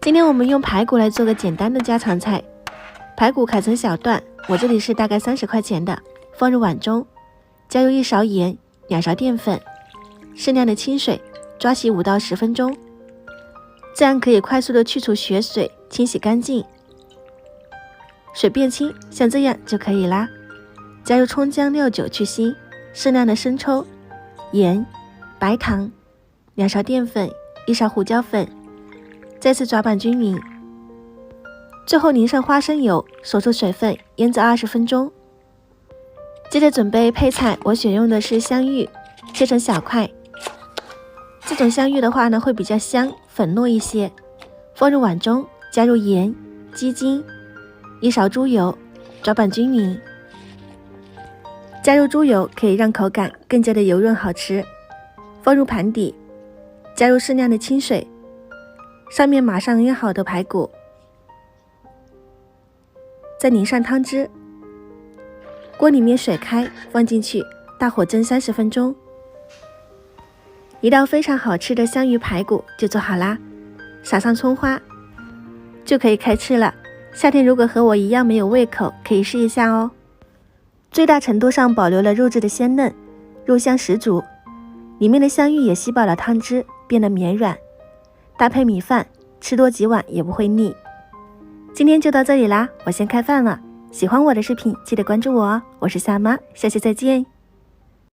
今天我们用排骨来做个简单的家常菜。排骨砍成小段，我这里是大概30块钱的，放入碗中，加入1勺盐、2勺淀粉，适量的清水，抓洗5到10分钟，这样可以快速的去除血水，清洗干净。水变清，像这样就可以啦。加入葱姜料酒去腥，适量的生抽、盐、白糖、2勺淀粉、1勺胡椒粉，再次抓拌均匀。最后淋上花生油，锁住水分，腌制20分钟。接着准备配菜，我选用的是香芋，切成小块。这种香芋的话呢，会比较香，粉糯一些。放入碗中，加入盐、鸡精、1勺猪油，抓拌均匀。加入猪油可以让口感更加的油润好吃。放入盘底，加入适量的清水，上面码上腌好的排骨，再淋上汤汁。锅里面水开，放进去，大火蒸30分钟。一道非常好吃的香芋排骨就做好啦，撒上葱花，就可以开吃了。夏天如果和我一样没有胃口，可以试一下哦。最大程度上保留了肉质的鲜嫩，肉香十足，里面的香芋也吸饱了汤汁，变得绵软，搭配米饭，吃多几碗也不会腻。今天就到这里啦，我先开饭了。喜欢我的视频，记得关注我哦，我是夏妈，下期再见。